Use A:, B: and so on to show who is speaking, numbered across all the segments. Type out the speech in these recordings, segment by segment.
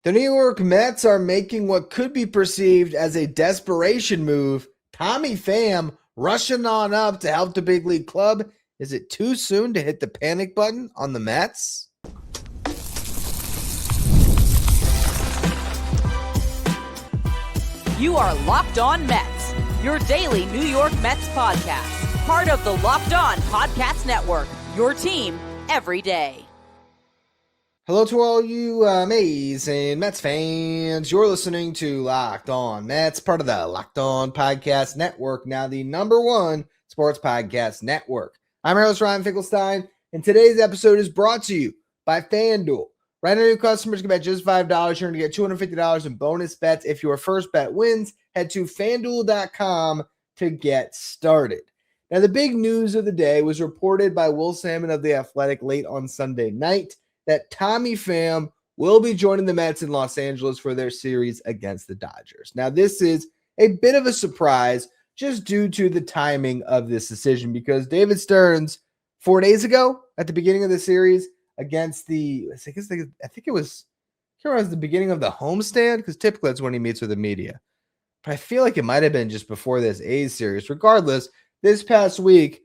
A: The New York Mets are making what could be perceived as a desperation move. Tommy Pham rushing on up to help the big league club. Is it too soon to hit the panic button on the Mets?
B: You are Locked On Mets, your daily New York Mets podcast. Part of the Locked On Podcast Network, your team every day.
A: Hello to all you amazing Mets fans. You're listening to Locked On Mets, part of the Locked On Podcast Network, now the #1 sports podcast network. I'm your host, Ryan Finkelstein, and today's episode is brought to you by FanDuel. Right now, new customers can bet just $5. You're going to get $250 in bonus bets. If your first bet wins, head to FanDuel.com to get started. Now, the big news of the day was reported by Will Salmon of The Athletic late on Sunday night that Tommy Pham will be joining the Mets in Los Angeles for their series against the Dodgers. Now, this is a bit of a surprise just due to the timing of this decision because David Stearns, 4 days ago at the beginning of the series against the, I think it was the beginning of the homestand, because typically that's when he meets with the media. But I feel like it might have been just before this A's series. Regardless, this past week,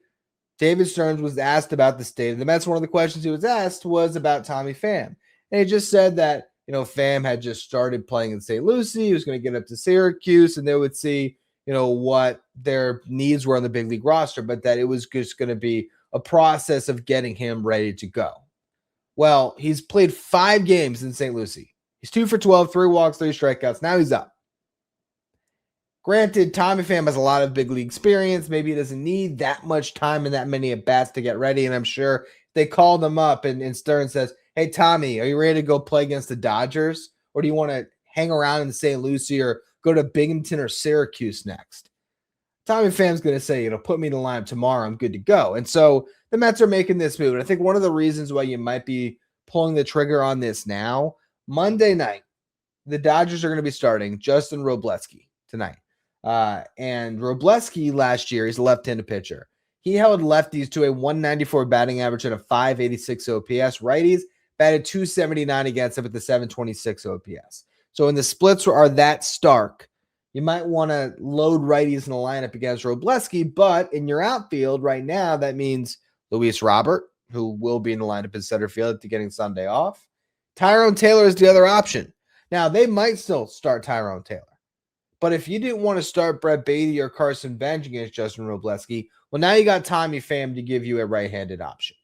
A: David Stearns was asked about the state of the Mets. One of the questions he was asked was about Tommy Pham. And he just said that, Pham had just started playing in St. Lucie. He was going to get up to Syracuse, and they would see, what their needs were on the big league roster, but that it was just going to be a process of getting him ready to go. Well, he's played 5 games in St. Lucie. He's 2 for 12, 3 walks, 3 strikeouts. Now he's up. Granted, Tommy Pham has a lot of big league experience. Maybe he doesn't need that much time and that many at-bats to get ready. And I'm sure they called him up and Stearns says, hey, Tommy, are you ready to go play against the Dodgers? Or do you want to hang around in St. Lucie or go to Binghamton or Syracuse next? Tommy Pham's going to say, put me in the lineup tomorrow. I'm good to go. And so the Mets are making this move. And I think one of the reasons why you might be pulling the trigger on this now, Monday night, the Dodgers are going to be starting Justin Robleski tonight. And Robleski last year, he's a left-handed pitcher. He held lefties to a 194 batting average and a 586 OPS. Righties batted 279 against him with the 726 OPS. So when the splits are that stark, you might want to load righties in the lineup against Robleski, but in your outfield right now, that means Luis Robert, who will be in the lineup in center field after getting Sunday off. Tyrone Taylor is the other option. Now, they might still start Tyrone Taylor. But if you didn't want to start Brett Baty or Carson Benge against Justin Robleski, well, now you got Tommy Pham to give you a right-handed option.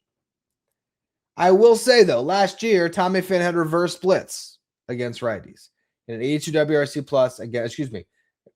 A: I will say, though, last year, Tommy Pham had reverse splits against righties. And an 82 WRC plus,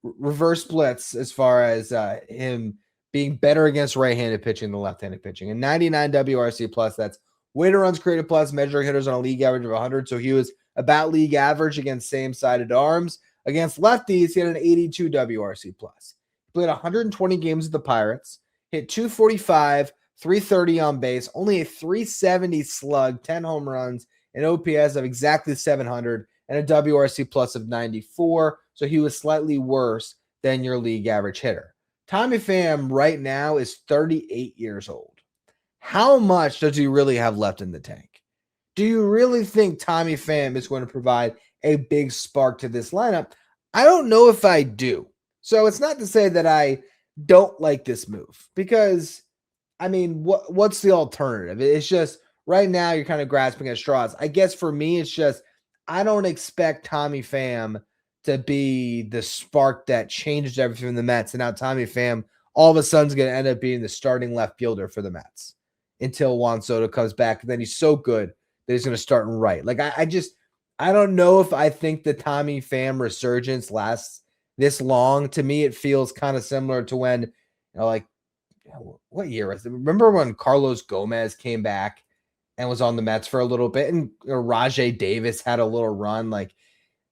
A: reverse splits as far as him being better against right-handed pitching than left-handed pitching. And 99 WRC plus, that's weighted runs created plus, measuring hitters on a league average of 100. So he was about league average against same-sided arms. Against lefties, he had an 82 WRC plus. He played 120 games with the Pirates, hit 245, 330 on base, only a 370 slug, 10 home runs, an OPS of exactly 700, and a WRC plus of 94. So he was slightly worse than your league average hitter. Tommy Pham right now is 38 years old. How much does he really have left in the tank? Do you really think Tommy Pham is going to provide a big spark to this lineup? I don't know if I do. So it's not to say that I don't like this move because, what's the alternative? It's just right now you're kind of grasping at straws. I guess for me, it's just I don't expect Tommy Pham to be the spark that changes everything in the Mets. And now Tommy Pham all of a sudden is going to end up being the starting left fielder for the Mets until Juan Soto comes back. And then he's so good that he's going to start and right. Like I don't know if I think the Tommy Pham resurgence lasts this long. To me, it feels kind of similar to when, what year was it? Remember when Carlos Gomez came back and was on the Mets for a little bit and Rajay Davis had a little run? Like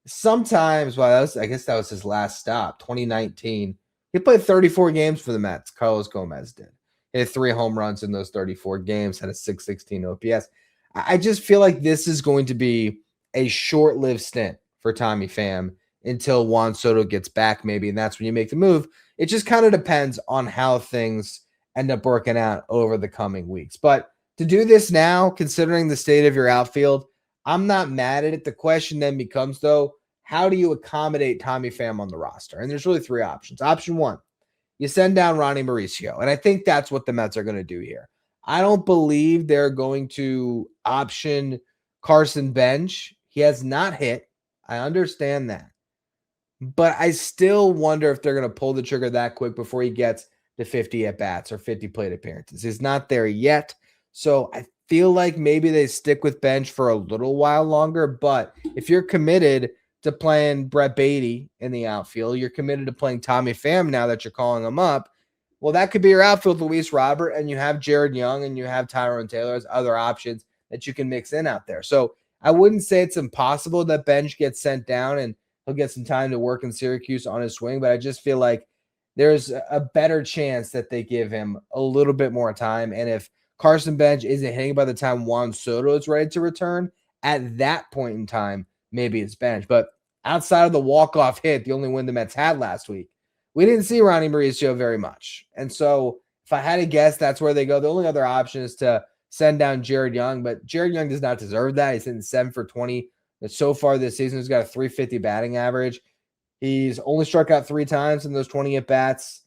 A: sometimes, I guess that was his last stop, 2019. He played 34 games for the Mets. Carlos Gomez did. He had 3 home runs in those 34 games, had a 616 OPS. I just feel like this is going to be a short-lived stint for Tommy Pham until Juan Soto gets back maybe, and that's when you make the move. It just kind of depends on how things end up working out over the coming weeks. But to do this now, considering the state of your outfield, I'm not mad at it. The question then becomes, though, how do you accommodate Tommy Pham on the roster? And there's really three options. Option one, you send down Ronnie Mauricio. And I think that's what the Mets are going to do here. I don't believe they're going to option Carson Benge. He has not hit. I understand that. But I still wonder if they're going to pull the trigger that quick before he gets to 50 at-bats or 50 plate appearances. He's not there yet. So I feel like maybe they stick with Benge for a little while longer. But if you're committed to playing Brett Baty in the outfield, you're committed to playing Tommy Pham now that you're calling him up, well, that could be your outfield, Luis Robert, and you have Jared Young and you have Tyrone Taylor as other options that you can mix in out there. So I wouldn't say it's impossible that Benge gets sent down and he'll get some time to work in Syracuse on his swing, but I just feel like there's a better chance that they give him a little bit more time. And if Carson Benge isn't hitting by the time Juan Soto is ready to return, at that point in time, maybe it's Benge. But outside of the walk-off hit, the only win the Mets had last week, we didn't see Ronnie Mauricio very much. And so if I had to guess, that's where they go. The only other option is to send down Jared Young, but Jared Young does not deserve that. He's hitting 7 for 20. So far this season, he's got a 350 batting average. He's only struck out 3 times in those 20 at-bats.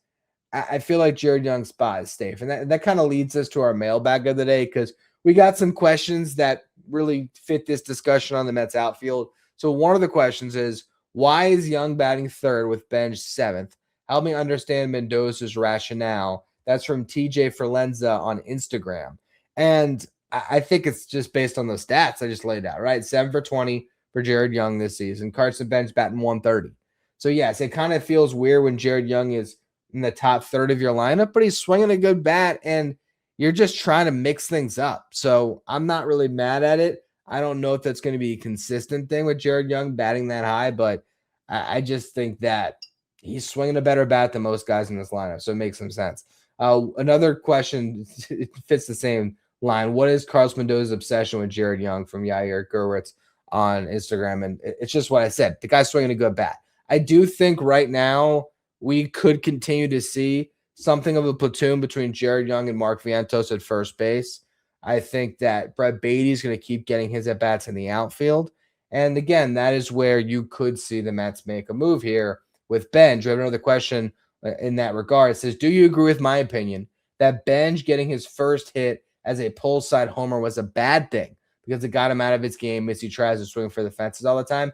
A: I feel like Jared Young's spot is safe. And that kind of leads us to our mailbag of the day because we got some questions that really fit this discussion on the Mets outfield. So one of the questions is, why is Young batting third with Benge 7th? Help me understand Mendoza's rationale. That's from TJ Ferlenza on Instagram. And I think it's just based on the stats I just laid out, right? 7 for 20 for Jared Young this season. Carson Benge batting 130. So, yes, it kind of feels weird when Jared Young is in the top third of your lineup, but he's swinging a good bat, and you're just trying to mix things up. So, I'm not really mad at it. I don't know if that's going to be a consistent thing with Jared Young batting that high, but I just think that he's swinging a better bat than most guys in this lineup, so it makes some sense. Another question, it fits the same line. What is Carlos Mendoza's obsession with Jared Young from Yair Gerwitz on Instagram? And it's just what I said. The guy's swinging a good bat. I do think right now we could continue to see something of a platoon between Jared Young and Mark Vientos at first base. I think that Brett Baty is going to keep getting his at-bats in the outfield. And again, that is where you could see the Mets make a move here with Benge. We have another question in that regard. It says, do you agree with my opinion that Benge getting his first hit as a pull side homer was a bad thing because it got him out of his game as he tries to swing for the fences all the time?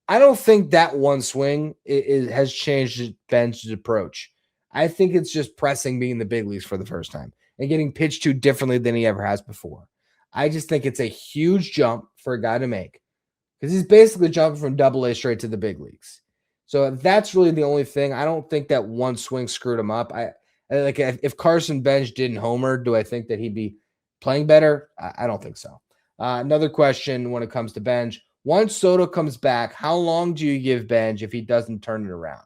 A: I don't think that one swing has changed Benge's approach. I think it's just pressing being in the big leagues for the first time and getting pitched to differently than he ever has before. I just think it's a huge jump for a guy to make because he's basically jumping from Double-A straight to the big leagues. So that's really the only thing. I don't think that one swing screwed him up. I like if Carson Benge didn't homer, do I think that he'd be playing better? I don't think so. Another question when it comes to Benge. Once Soto comes back, how long do you give Benge if he doesn't turn it around?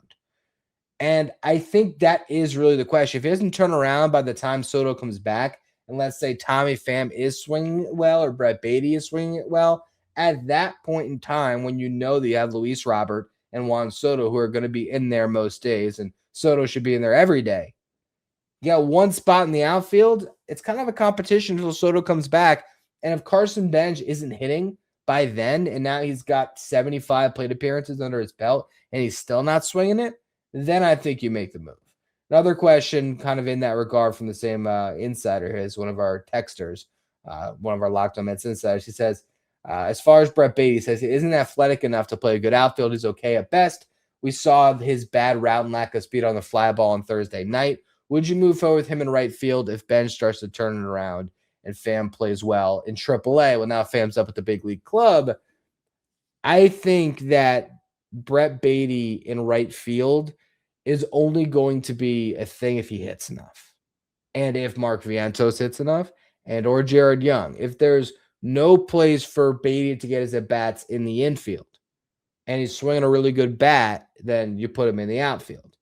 A: And I think that is really the question. If he doesn't turn around by the time Soto comes back, and let's say Tommy Pham is swinging it well or Brett Baty is swinging it well, at that point in time when you know that you have Luis Robert and Juan Soto who are going to be in there most days, and Soto should be in there every day, you got one spot in the outfield, it's kind of a competition until Soto comes back. And if Carson Benge isn't hitting by then, and now he's got 75 plate appearances under his belt, and he's still not swinging it, then I think you make the move. Another question kind of in that regard from the same insider is one of our texters, one of our Locked On Mets insiders. He says, as far as Brett Baty, he says he isn't athletic enough to play a good outfield. He's okay at best. We saw his bad route and lack of speed on the fly ball on Thursday night. Would you move forward with him in right field if Benge starts to turn it around and Pham plays well in AAA? Well, now Pham's up at the big league club. I think that Brett Baty in right field is only going to be a thing if he hits enough. And if Mark Vientos hits enough, and or Jared Young. If there's no place for Baty to get his at-bats in the infield, and he's swinging a really good bat, then you put him in the outfield.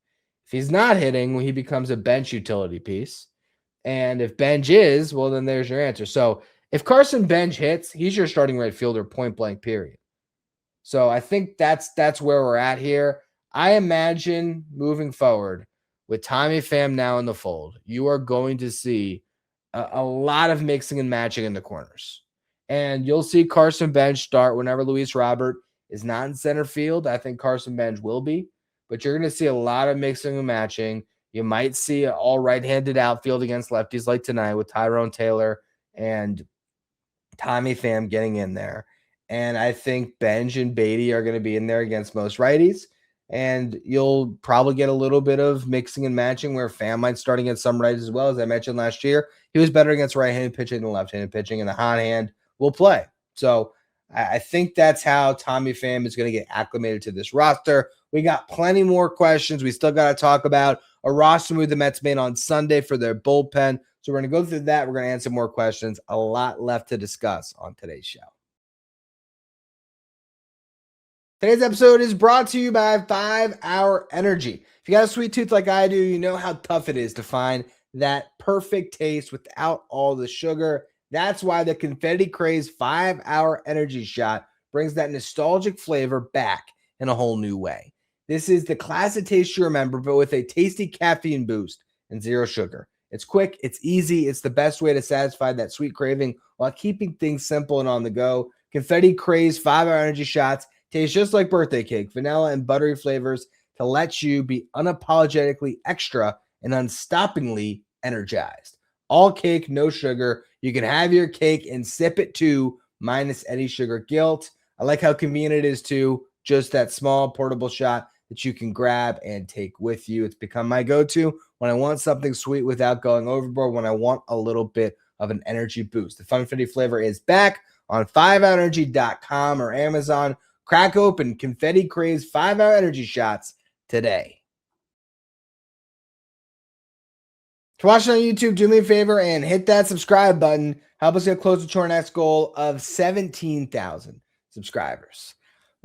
A: If he's not hitting, well, he becomes a bench utility piece. And if Benge is, well, then there's your answer. So if Carson Benge hits, he's your starting right fielder, point blank, period. So I think that's where we're at here. I imagine moving forward with Tommy Pham now in the fold, you are going to see a lot of mixing and matching in the corners. And you'll see Carson Benge start whenever Luis Robert is not in center field. I think Carson Benge will be, but you're going to see a lot of mixing and matching. You might see an all right-handed outfield against lefties like tonight with Tyrone Taylor and Tommy Pham getting in there. And I think Benge and Baty are going to be in there against most righties. And you'll probably get a little bit of mixing and matching where Pham might start against some righties as well. As I mentioned last year, he was better against right-handed pitching than left-handed pitching, and the hot hand will play. So I think that's how Tommy Pham is going to get acclimated to this roster. We got plenty more questions. We still got to talk about a roster move the Mets made on Sunday for their bullpen. So we're going to go through that. We're going to answer more questions. A lot left to discuss on today's show. Today's episode is brought to you by 5 Hour Energy. If you got a sweet tooth like I do, you know how tough it is to find that perfect taste without all the sugar. That's why the Confetti Craze 5 Hour Energy Shot brings that nostalgic flavor back in a whole new way. This is the classic taste you remember, but with a tasty caffeine boost and zero sugar. It's quick, it's easy, it's the best way to satisfy that sweet craving while keeping things simple and on the go. Confetti Craze 5 Hour Energy Shots taste just like birthday cake, vanilla and buttery flavors to let you be unapologetically extra and unstoppingly energized. All cake, no sugar. You can have your cake and sip it too, minus any sugar guilt. I like how convenient it is too. Just that small portable shot that you can grab and take with you. It's become my go-to when I want something sweet without going overboard, when I want a little bit of an energy boost. The Funfetti flavor is back on 5hourenergy.com or Amazon. Crack open Confetti Craze 5 Hour Energy Shots today. To watch on YouTube, do me a favor and hit that subscribe button. Help us get closer to our next goal of 17,000 subscribers.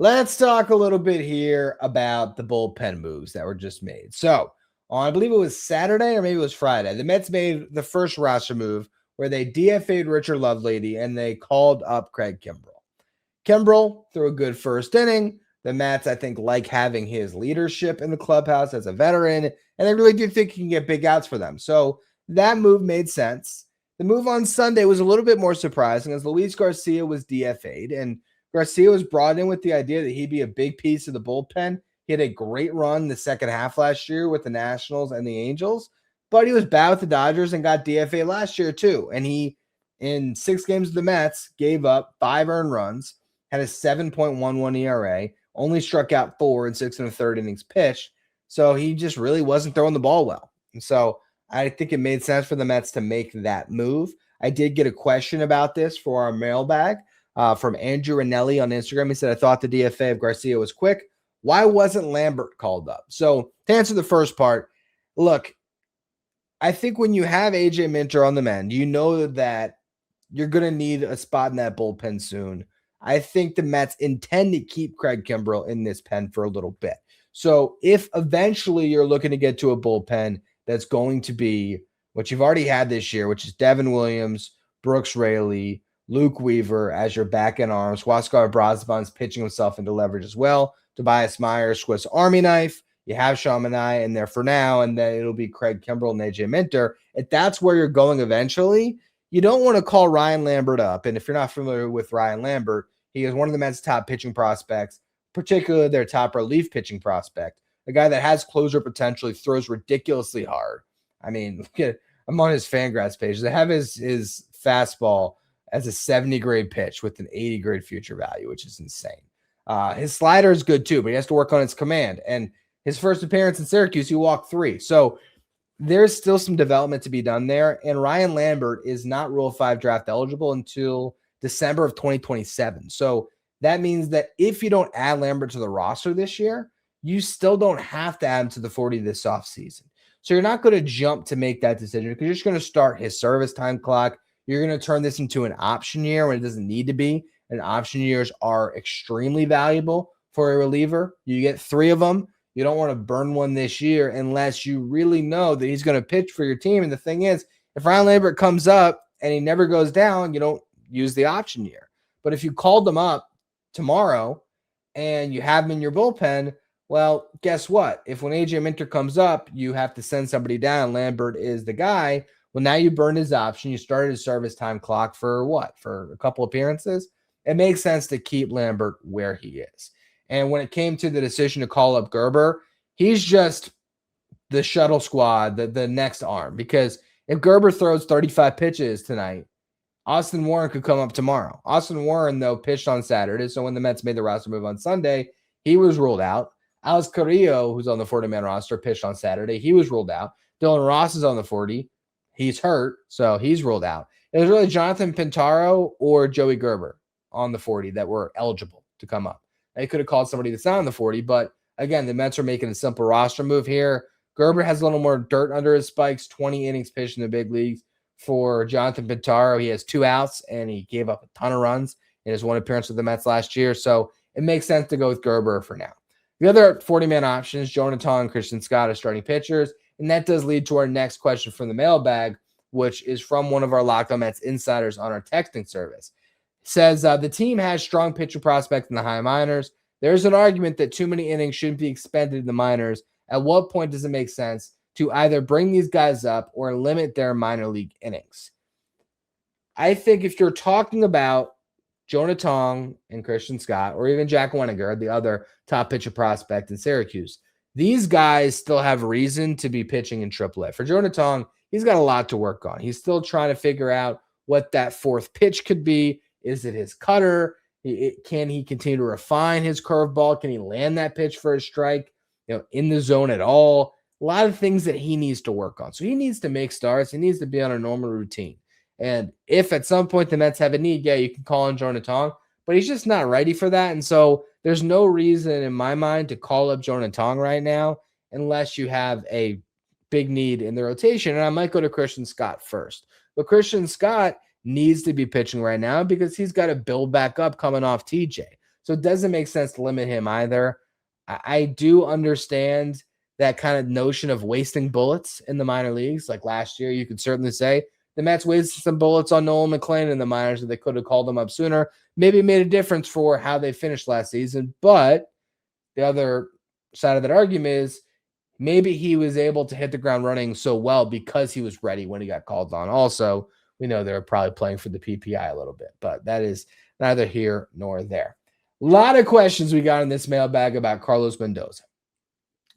A: Let's talk a little bit here about the bullpen moves that were just made. So, on I believe it was Saturday or maybe it was Friday, the Mets made the first roster move where they DFA'd Richard Lovelady and they called up Craig Kimbrel. Kimbrel threw a good first inning. The Mets, I think, like having his leadership in the clubhouse as a veteran, and they really do think he can get big outs for them. So that move made sense. The move on Sunday was a little bit more surprising as Luis Garcia was DFA'd, and Garcia was brought in with the idea that he'd be a big piece of the bullpen. He had a great run in the second half last year with the Nationals and the Angels, but he was bad with the Dodgers and got DFA'd last year too. And he, in 6 games of the Mets, gave up 5 earned runs, had a 7.11 ERA, only struck out 4 in 6 1/3 innings pitched. So he just really wasn't throwing the ball well. And so I think it made sense for the Mets to make that move. I did get a question about this for our mailbag from Andrew Ranelli on Instagram. He said, I thought the DFA of Garcia was quick. Why wasn't Lambert called up? So to answer the first part, look, I think when you have AJ Minter on the mend, you know that you're going to need a spot in that bullpen soon. I think the Mets intend to keep Craig Kimbrel in this pen for a little bit. So if eventually you're looking to get to a bullpen that's going to be what you've already had this year, which is Devin Williams, Brooks Raley, Luke Weaver as your back-end arms, Huascar Brosban's pitching himself into leverage as well, Tobias Myers, Swiss Army knife, you have Sean Manaea in there for now, and then it'll be Craig Kimbrel and AJ Minter. If that's where you're going eventually, you don't want to call Ryan Lambert up. And if you're not familiar with Ryan Lambert, he is one of the Mets' top pitching prospects, particularly their top relief pitching prospect, a guy that has closer potential, throws ridiculously hard. I mean, look at, I'm on his Fangraphs page. They have his fastball as a 70 grade pitch with an 80 grade future value, which is insane. His slider is good too, but he has to work on his command. And his first appearance in Syracuse, he walked 3. So there's still some development to be done there. And Ryan Lambert is not Rule 5 draft eligible until December of 2027. So that means that if you don't add Lambert to the roster this year, you still don't have to add him to the 40 this offseason. So you're not going to jump to make that decision because you're just going to start his service time clock. You're going to turn this into an option year when it doesn't need to be. And option years are extremely valuable for a reliever. You get 3 of them. You don't want to burn one this year unless you really know that he's going to pitch for your team. And the thing is, if Ryan Lambert comes up and he never goes down, you don't use the option year. But if you called them up tomorrow and you have him in your bullpen, well, guess what? If when AJ Minter comes up, you have to send somebody down, Lambert is the guy. Well, now you burned his option. You started his service time clock for what? For a couple appearances? It makes sense to keep Lambert where he is. And when it came to the decision to call up Gerber, he's just the shuttle squad, the next arm. Because if Gerber throws 35 pitches tonight, Austin Warren could come up tomorrow. Austin Warren, though, pitched on Saturday. So when the Mets made the roster move on Sunday, he was ruled out. Alex Carrillo, who's on the 40-man roster, pitched on Saturday. He was ruled out. Dylan Ross is on the 40. He's hurt, so he's ruled out. It was really Jonathan Pintaro or Joey Gerber on the 40 that were eligible to come up. They could have called somebody that's not on the 40, but again, the Mets are making a simple roster move here. Gerber has a little more dirt under his spikes, 20 innings pitched in the big leagues. For Jonathan Pintaro, he has 2 outs, and he gave up a ton of runs in his one appearance with the Mets last year, so it makes sense to go with Gerber for now. The other 40-man options, Jonah, Tong, and Christian Scott are starting pitchers, and that does lead to our next question from the mailbag, which is from one of our Locked On Mets insiders on our texting service. It says, the team has strong pitcher prospects in the high minors. There's an argument that too many innings shouldn't be expended in the minors. At what point does it make sense to either bring these guys up or limit their minor league innings? I think if you're talking about Jonah Tong and Christian Scott, or even Jack Weniger, the other top pitcher prospect in Syracuse, these guys still have reason to be pitching in AAA. For Jonah Tong, he's got a lot to work on. He's still trying to figure out what that fourth pitch could be. Is it his cutter? Can he continue to refine his curveball? Can he land that pitch for a strike, in the zone at all? A lot of things that he needs to work on. So he needs to make starts. He needs to be on a normal routine. And if at some point the Mets have a need, yeah, you can call on Jonah Tong, but he's just not ready for that. And so there's no reason in my mind to call up Jonah Tong right now unless you have a big need in the rotation. And I might go to Christian Scott first. But Christian Scott needs to be pitching right now because he's got to build back up coming off TJ. So it doesn't make sense to limit him either. I do understand that kind of notion of wasting bullets in the minor leagues. Like last year, you could certainly say the Mets wasted some bullets on Nolan McLean in the minors that they could have called them up sooner. Maybe it made a difference for how they finished last season. But the other side of that argument is maybe he was able to hit the ground running so well because he was ready when he got called on. Also, we know they're probably playing for the PPI a little bit, but that is neither here nor there. A lot of questions we got in this mailbag about Carlos Mendoza.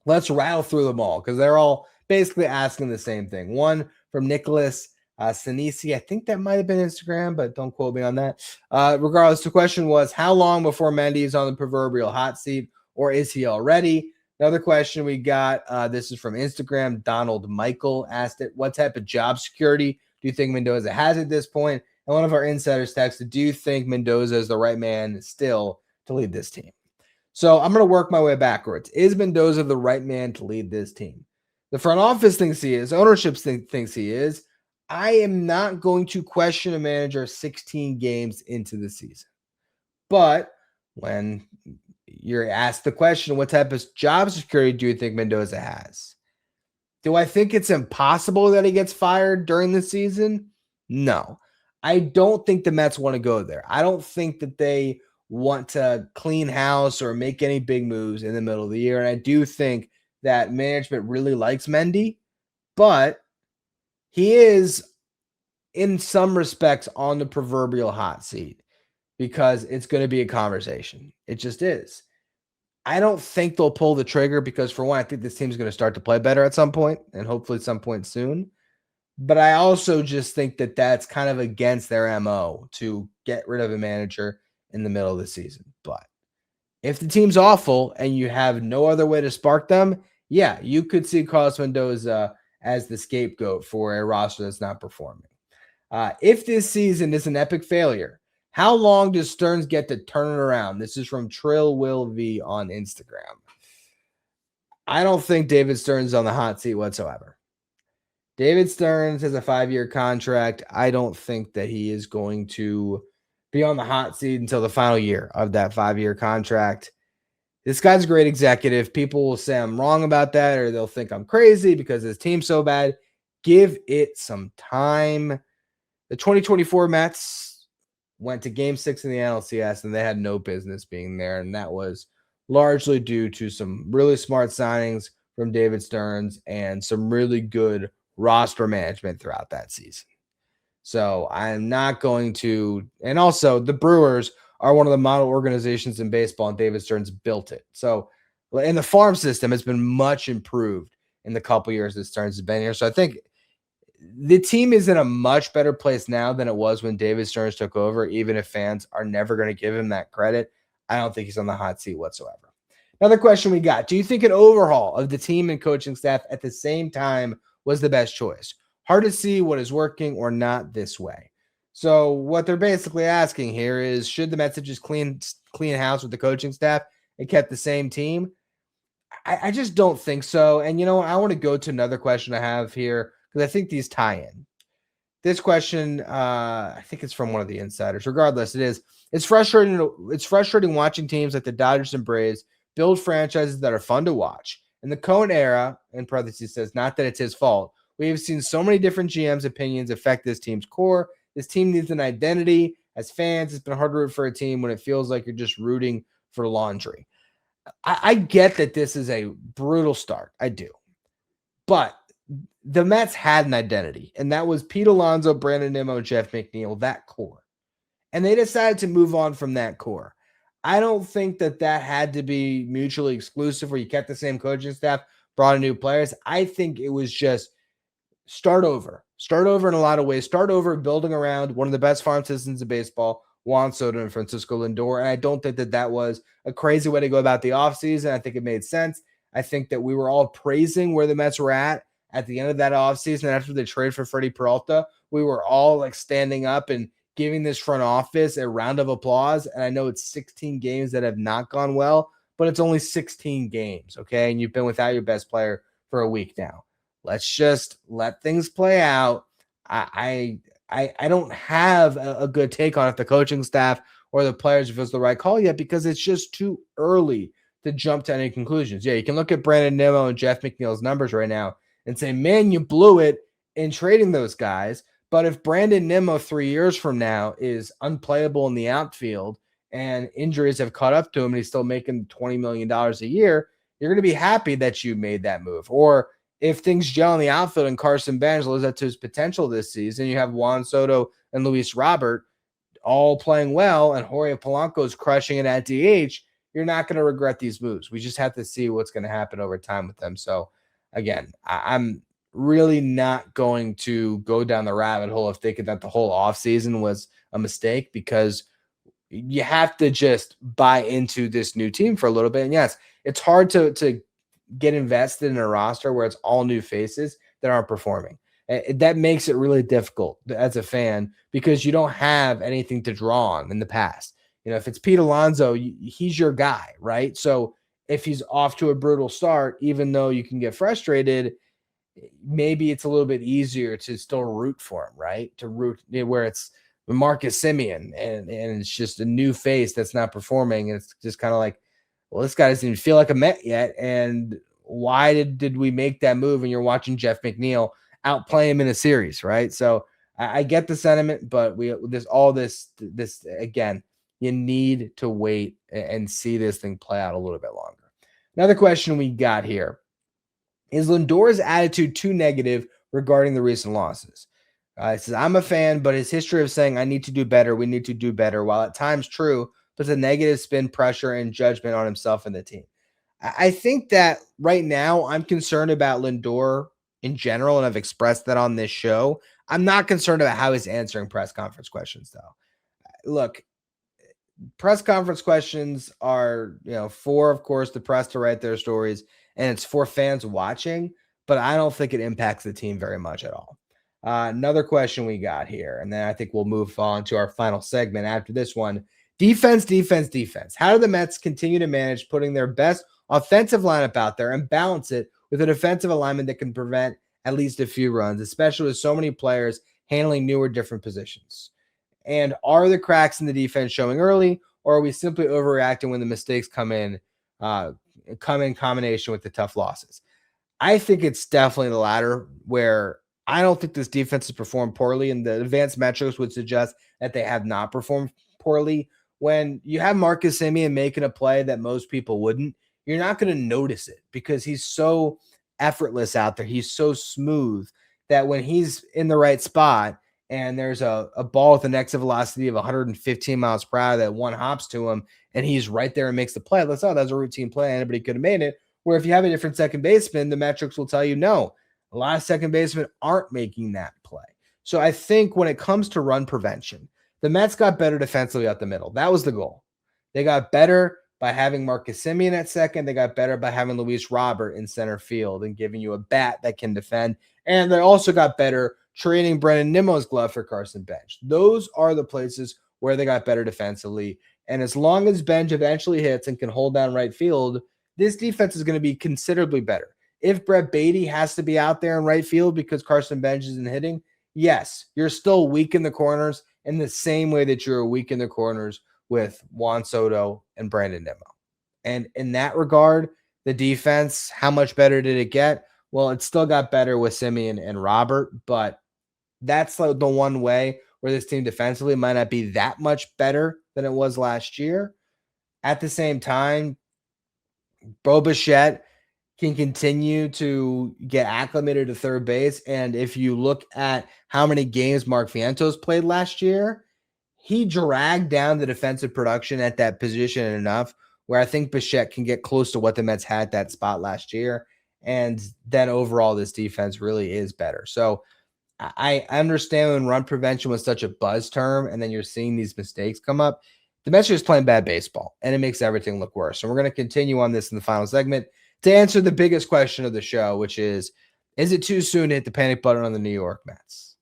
A: Let's rattle through them all because they're all basically asking the same thing. One from Nicholas Sinisi. I think that might have been Instagram, but don't quote me on that. Regardless, the question was, how long before Mendy is on the proverbial hot seat, or is he already? Another question we got, this is from Instagram. Donald Michael asked it, what type of job security do you think Mendoza has at this point? And one of our insiders texted, do you think Mendoza is the right man still to lead this team? So I'm going to work my way backwards. Is Mendoza the right man to lead this team? The front office thinks he is. Ownership thinks he is. I am not going to question a manager 16 games into the season. But when you're asked the question, what type of job security do you think Mendoza has? Do I think it's impossible that he gets fired during the season? No. I don't think the Mets want to go there. I don't think that they want to clean house or make any big moves in the middle of the year. And I do think that management really likes Mendy, but he is in some respects on the proverbial hot seat because it's going to be a conversation. It just is. I don't think they'll pull the trigger because, for one, I think this team's going to start to play better at some point and hopefully at some point soon. But I also just think that that's kind of against their MO to get rid of a manager in the middle of the season. But if the team's awful and you have no other way to spark them, yeah, you could see Carlos Mendoza as the scapegoat for a roster that's not performing. If this season is an epic failure, how long does Stearns get to turn it around? This is from Trill Will V on Instagram. I don't think David Stearns is on the hot seat whatsoever. David Stearns has a 5-year contract. I don't think that he is going to be on the hot seat until the final year of that 5-year contract. This guy's a great executive. People will say I'm wrong about that, or they'll think I'm crazy because his team's so bad. Give it some time. The 2024 Mets went to Game 6 in the NLCS, and they had no business being there, and that was largely due to some really smart signings from David Stearns and some really good roster management throughout that season. So I'm not going to, and also the Brewers are one of the model organizations in baseball, and David Stearns built it. So, and the farm system has been much improved in the couple years that Stearns has been here. So I think the team is in a much better place now than it was when David Stearns took over, even if fans are never going to give him that credit. I don't think he's on the hot seat whatsoever. Another question we got: do you think an overhaul of the team and coaching staff at the same time was the best choice? Hard to see what is working or not this way. So what they're basically asking here is, should the Mets have just clean house with the coaching staff and kept the same team? I just don't think so. And, I want to go to another question I have here because I think these tie in. This question, I think it's from one of the insiders. Regardless, it's frustrating. It's frustrating watching teams like the Dodgers and Braves build franchises that are fun to watch. In the Cohen era, in parentheses says, not that it's his fault, we have seen so many different GMs' opinions affect this team's core. This team needs an identity. As fans, it's been hard to root for a team when it feels like you're just rooting for laundry. I get that this is a brutal start. I do. But the Mets had an identity, and that was Pete Alonso, Brandon Nimmo, Jeff McNeil, that core. And they decided to move on from that core. I don't think that had to be mutually exclusive where you kept the same coaching staff, brought in new players. I think it was just start over in a lot of ways. Start over building around one of the best farm systems in baseball, Juan Soto and Francisco Lindor. And I don't think that was a crazy way to go about the offseason. I think it made sense. I think that we were all praising where the Mets were at the end of that offseason. After the trade for Freddie Peralta, we were all like standing up and giving this front office a round of applause. And I know it's 16 games that have not gone well, but it's only 16 games, okay? And you've been without your best player for a week now. Let's just let things play out. I don't have a good take on if the coaching staff or the players if it's the right call yet, because it's just too early to jump to any conclusions. Yeah, you can look at Brandon Nimmo and Jeff McNeil's numbers right now and say, man, you blew it in trading those guys. But if Brandon Nimmo 3 years from now is unplayable in the outfield and injuries have caught up to him and he's still making $20 million a year, you're going to be happy that you made that move. Or if things gel in the outfield and Carson Benge lives up to his potential this season, you have Juan Soto and Luis Robert all playing well and Jorge Polanco is crushing it at DH, you're not going to regret these moves. We just have to see what's going to happen over time with them. So, again, I'm really not going to go down the rabbit hole of thinking that the whole offseason was a mistake, because you have to just buy into this new team for a little bit. And yes, it's hard to get invested in a roster where it's all new faces that aren't performing. That makes it really difficult as a fan because you don't have anything to draw on in the past. If it's Pete Alonso, he's your guy, right? So if he's off to a brutal start, even though you can get frustrated, maybe it's a little bit easier to still root for him, right? To root where it's Marcus Semien and it's just a new face that's not performing. And it's just kind of like, well, this guy doesn't even feel like a Met yet. And why did we make that move? And you're watching Jeff McNeil outplay him in a series, right? So I get the sentiment, but this again, you need to wait and see this thing play out a little bit longer. Another question we got here: is Lindor's attitude too negative regarding the recent losses? It says, I'm a fan, but his history of saying, I need to do better, we need to do better, while at times true, puts a negative spin, pressure, and judgment on himself and the team. I think that right now I'm concerned about Lindor in general, and I've expressed that on this show. I'm not concerned about how he's answering press conference questions, though. Look, press conference questions are, for, of course, the press to write their stories, and it's for fans watching, but I don't think it impacts the team very much at all. Another question we got here, and then I think we'll move on to our final segment after this one. Defense. How do the Mets continue to manage putting their best offensive lineup out there and balance it with a defensive alignment that can prevent at least a few runs, especially with so many players handling new or different positions? And are the cracks in the defense showing early, or are we simply overreacting when the mistakes come in combination with the tough losses? I think it's definitely the latter, where I don't think this defense has performed poorly, and the advanced metrics would suggest that they have not performed poorly. When you have Marcus Semien making a play that most people wouldn't, you're not going to notice it because he's so effortless out there. He's so smooth that when he's in the right spot and there's a ball with an exit velocity of 115 miles per hour that one hops to him and he's right there and makes the play, that's a routine play. Anybody could have made it. Where if you have a different second baseman, the metrics will tell you no. A lot of second basemen aren't making that play. So I think when it comes to run prevention, the Mets got better defensively up the middle. That was the goal. They got better by having Marcus Semien at second. They got better by having Luis Robert in center field and giving you a bat that can defend. And they also got better trading Brennan Nimmo's glove for Carson Benge. Those are the places where they got better defensively. And as long as Benge eventually hits and can hold down right field, this defense is going to be considerably better. If Brett Baty has to be out there in right field because Carson Benge isn't hitting, yes, you're still weak in the corners in the same way that you're weak in the corners with Juan Soto and Brandon Nimmo. And in that regard, the defense, how much better did it get? Well, it still got better with Semien and Robert, but that's like the one way where this team defensively might not be that much better than it was last year. At the same time, Bo Bichette can continue to get acclimated to third base. And if you look at how many games Mark Vientos played last year, he dragged down the defensive production at that position enough where I think Bichette can get close to what the Mets had that spot last year. And then overall, this defense really is better. So I understand when run prevention was such a buzz term and then you're seeing these mistakes come up. The Mets are just playing bad baseball, and it makes everything look worse. And we're going to continue on this in the final segment to answer the biggest question of the show, which is it too soon to hit the panic button on the New York Mets?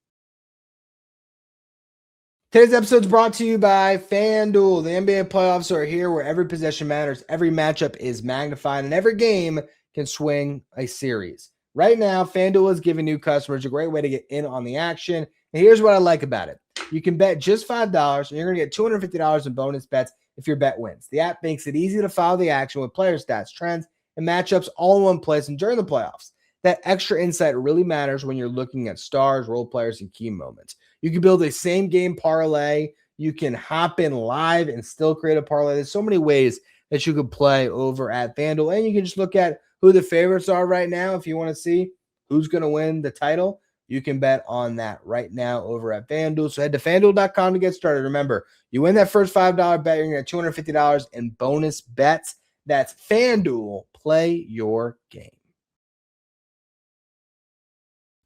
A: Today's episode is brought to you by FanDuel. The NBA playoffs are here where every possession matters, every matchup is magnified, and every game can swing a series. Right now, FanDuel is giving new customers a great way to get in on the action. And here's what I like about it. You can bet just $5, and you're going to get $250 in bonus bets if your bet wins. The app makes it easy to follow the action with player stats, trends, and matchups all in one place. And during the playoffs, that extra insight really matters when you're looking at stars, role players, and key moments. You can build a same-game parlay. You can hop in live and still create a parlay. There's so many ways that you could play over at FanDuel. And you can just look at who the favorites are right now if you want to see who's going to win the title. You can bet on that right now over at FanDuel. So head to FanDuel.com to get started. Remember, you win that first $5 bet, you're going to get $250 in bonus bets. That's FanDuel. Play your game.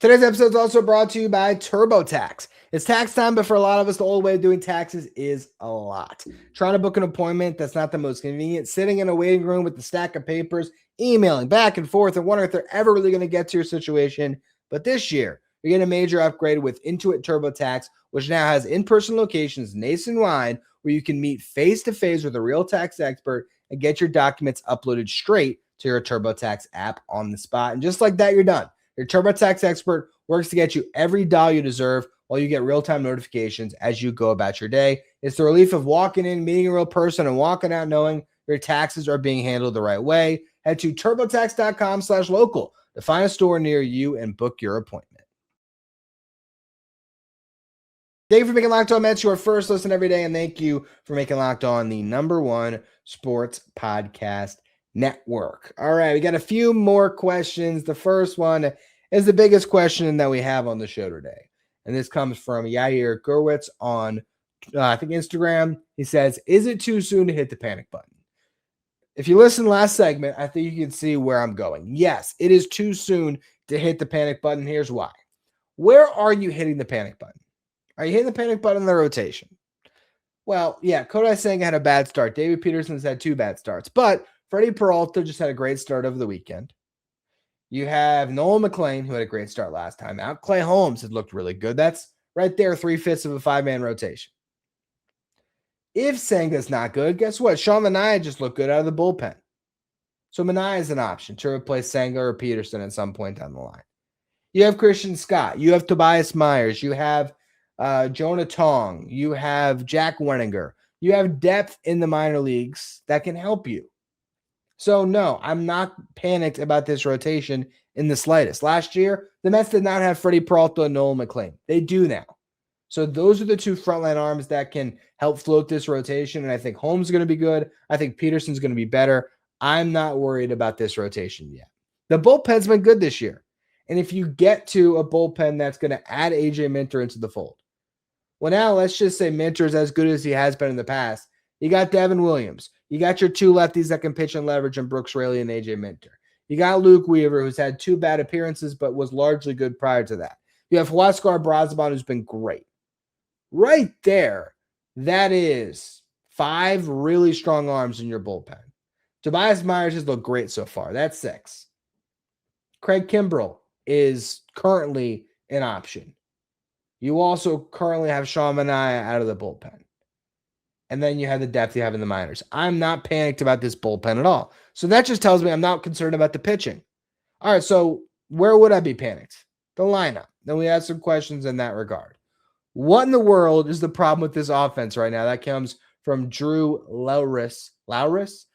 A: Today's episode is also brought to you by TurboTax. It's tax time, but for a lot of us, the old way of doing taxes is a lot. Trying to book an appointment that's not the most convenient, sitting in a waiting room with a stack of papers, emailing back and forth, and wondering if they're ever really going to get to your situation. But this year, you're getting a major upgrade with Intuit TurboTax, which now has in-person locations nationwide where you can meet face-to-face with a real tax expert and get your documents uploaded straight to your TurboTax app on the spot. And just like that, you're done. Your TurboTax expert works to get you every dollar you deserve while you get real-time notifications as you go about your day. It's the relief of walking in, meeting a real person, and walking out knowing your taxes are being handled the right way. Head to TurboTax.com/local to find a store near you and book your appointment. Thank you for making Locked On Mets your first listen every day, and thank you for making Locked On the #1 sports podcast network. All right, we got a few more questions. The first one is the biggest question that we have on the show today, and this comes from Yair Gurwitz on, I think, Instagram. He says, is it too soon to hit the panic button? If you listen last segment, I think you can see where I'm going. Yes, it is too soon to hit the panic button. Here's why. Where are you hitting the panic button? Are you hitting the panic button in the rotation? Well, yeah, Kodai Senga had a bad start. David Peterson's had 2 bad starts, but Freddie Peralta just had a great start over the weekend. You have Nolan McLean, who had a great start last time out. Clay Holmes had looked really good. That's right there, 3/5 of a 5-man rotation. If Senga's not good, guess what? Sean Manaea just looked good out of the bullpen. So Manaea is an option to replace Senga or Peterson at some point down the line. You have Christian Scott. You have Tobias Myers. You have Jonah Tong. You have Jack Wenninger. You have depth in the minor leagues that can help you. So, no, I'm not panicked about this rotation in the slightest. Last year, the Mets did not have Freddie Peralta and Nolan McLean. They do now. So those are the 2 frontline arms that can help float this rotation, and I think Holmes is going to be good. I think Peterson's going to be better. I'm not worried about this rotation yet. The bullpen's been good this year, And if you get to a bullpen that's going to add AJ Minter into the fold, well, now let's just say Minter's as good as he has been in the past. You got Devin Williams. You got your two lefties that can pitch and leverage in Brooks Raley and AJ Minter. You got Luke Weaver, who's had 2 bad appearances, but was largely good prior to that. You have Huascar Brazaban, who's been great. Right there, that is 5 really strong arms in your bullpen. Tobias Myers has looked great so far. That's 6. Craig Kimbrel is currently an option. You also currently have Sean Manaea out of the bullpen. And then you have the depth you have in the minors. I'm not panicked about this bullpen at all. So that just tells me I'm not concerned about the pitching. All right, so where would I be panicked? The lineup. Then we have some questions in that regard. What in the world is the problem with this offense right now? That comes from Drew Lauris. Lauris?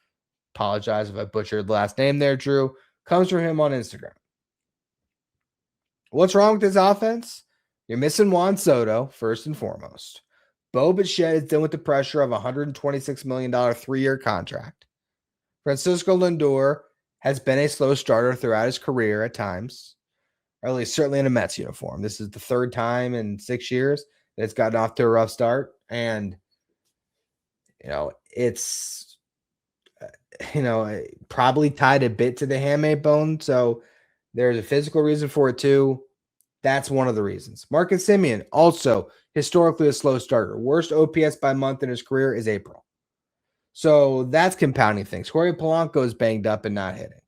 A: Apologize if I butchered the last name there, Drew. Comes from him on Instagram. What's wrong with this offense? You're missing Juan Soto, first and foremost. Bo Bichette is dealing with the pressure of a $126 million 3-year contract. Francisco Lindor has been a slow starter throughout his career at times, or at least certainly in a Mets uniform. This is the 3rd time in 6 years that it's gotten off to a rough start. And, it's, probably tied a bit to the hamate bone. So there's a physical reason for it too. That's one of the reasons. Marcus Semien, also historically a slow starter. Worst OPS by month in his career is April. So that's compounding things. Jorge Polanco is banged up and not hitting.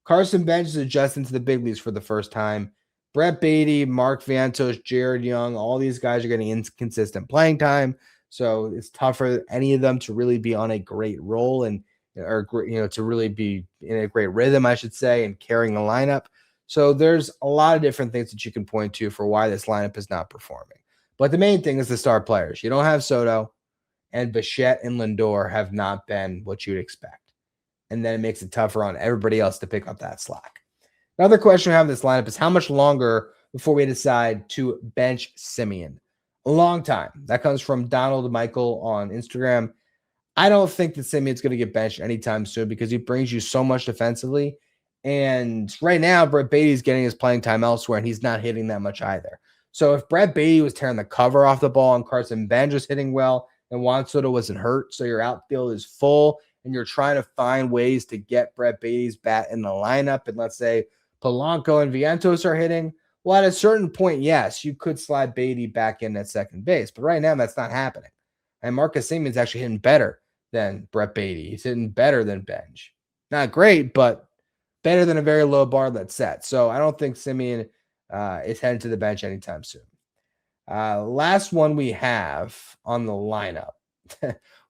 A: Carson Benge is adjusting to the big leagues for the first time. Brett Baty, Mark Vientos, Jared Young, all these guys are getting inconsistent playing time. So it's tough for any of them to really be on a great roll to really be in a great rhythm, I should say, and carrying a lineup. So there's a lot of different things that you can point to for why this lineup is not performing. But the main thing is the star players. You don't have Soto, and Bichette and Lindor have not been what you'd expect. And then it makes it tougher on everybody else to pick up that slack. Another question we have in this lineup is how much longer before we decide to bench Semien? A long time. That comes from Donald Michael on Instagram. I don't think that Semien's going to get benched anytime soon because he brings you so much defensively. And right now, Brett Baty's getting his playing time elsewhere, and he's not hitting that much either. So if Brett Baty was tearing the cover off the ball and Carson Benge was hitting well and Juan Soto wasn't hurt, so your outfield is full and you're trying to find ways to get Brett Baty's bat in the lineup, and let's say Polanco and Vientos are hitting, well, at a certain point, yes, you could slide Baty back in at second base. But right now, that's not happening. And Marcus Semien's actually hitting better than Brett Baty. He's hitting better than Benge. Not great, but better than a very low bar that's set. So I don't think Semien is heading to the bench anytime soon. Last one we have on the lineup.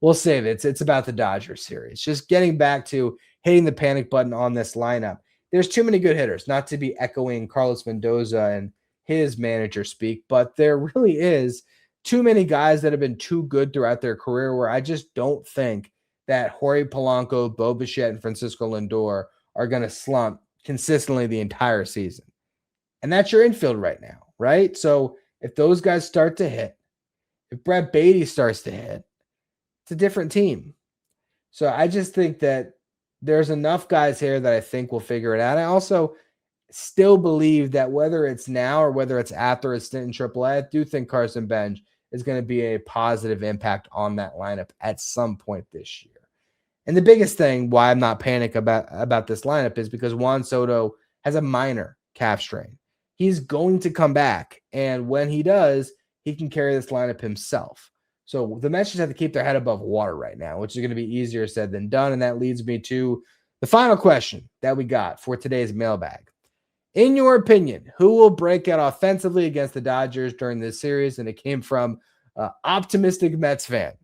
A: We'll save it. It's about the Dodgers series. Just getting back to hitting the panic button on this lineup. There's too many good hitters, not to be echoing Carlos Mendoza and his manager speak, but there really is too many guys that have been too good throughout their career where I just don't think that Jorge Polanco, Bo Bichette, and Francisco Lindor are going to slump consistently the entire season. And that's your infield right now, right? So if those guys start to hit, if Brett Baty starts to hit, it's a different team. So I just think that there's enough guys here that I think will figure it out. I also still believe that whether it's now or whether it's after a stint in AAA, I do think Carson Benge is going to be a positive impact on that lineup at some point this year. And the biggest thing why I'm not panicked about this lineup is because Juan Soto has a minor calf strain. He's going to come back, and when he does, he can carry this lineup himself. So the Mets just have to keep their head above water right now, which is going to be easier said than done. And that leads me to the final question that we got for today's mailbag. In your opinion, who will break out offensively against the Dodgers during this series? And it came from optimistic Mets fan.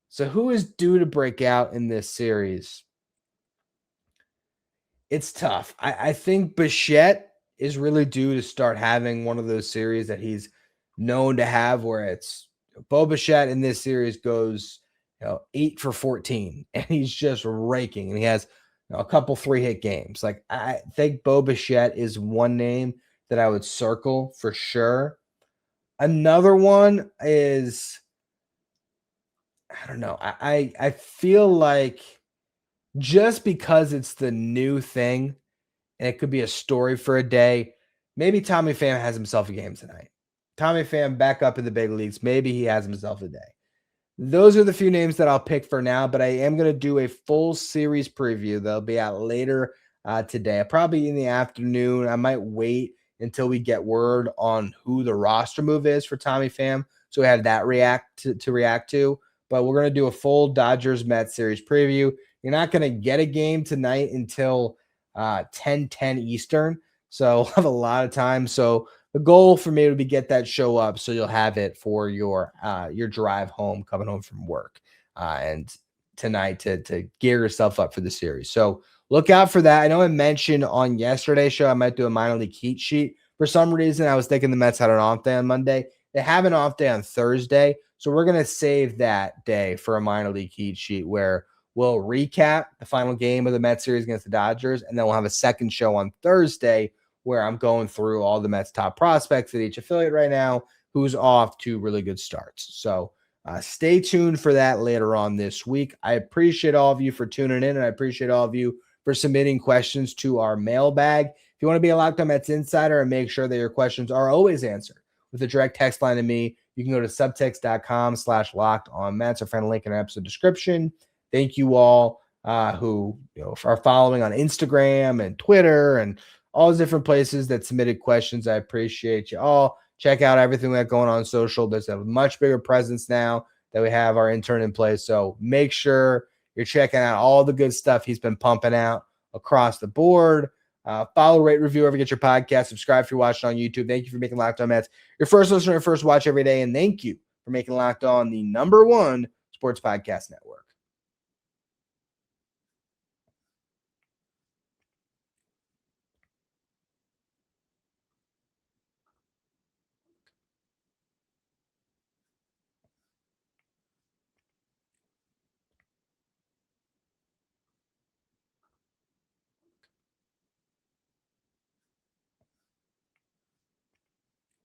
A: So who is due to break out in this series? It's tough. I think Bichette is really due to start having one of those series that he's known to have where it's Bo Bichette in this series goes 8 for 14 and he's just raking, and he has a couple 3-hit games. Like, I think Bo Bichette is one name that I would circle for sure. Another one is, I don't know. I feel like just because it's the new thing and it could be a story for a day, maybe Tommy Pham has himself a game tonight. Tommy Pham back up in the big leagues. Maybe he has himself a day. Those are the few names that I'll pick for now, but I am going to do a full series preview. They'll be out later today, probably in the afternoon. I might wait until we get word on who the roster move is for Tommy Pham, so we have that to react to. But we're going to do a full Dodgers-Mets series preview. You're not going to get a game tonight until 10:10 Eastern, so we'll have a lot of time. So the goal for me would be get that show up so you'll have it for your drive home, coming home from work, and tonight to gear yourself up for the series. So look out for that. I know I mentioned on yesterday's show I might do a minor league heat sheet. For some reason, I was thinking the Mets had an off day on Monday. They have an off day on Thursday, so we're going to save that day for a minor league heat sheet where we'll recap the final game of the Mets series against the Dodgers, and then we'll have a second show on Thursday where I'm going through all the Mets top prospects at each affiliate right now, who's off to really good starts. So stay tuned for that later on this week. I appreciate all of you for tuning in, and I appreciate all of you for submitting questions to our mailbag. If you want to be a Locked On Mets insider and make sure that your questions are always answered with a direct text line to me, you can go to subtext.com/LockedOnMets or find a link in our episode description. Thank you all who are following on Instagram and Twitter and all those different places that submitted questions. I appreciate you all. Check out everything we got going on social. There's a much bigger presence now that we have our intern in place. So make sure you're checking out all the good stuff he's been pumping out across the board. Follow, rate, review, wherever you get your podcast. Subscribe if you're watching on YouTube. Thank you for making Locked On Mets your first listener, your first watch every day. And thank you for making Locked On the #1 sports podcast network.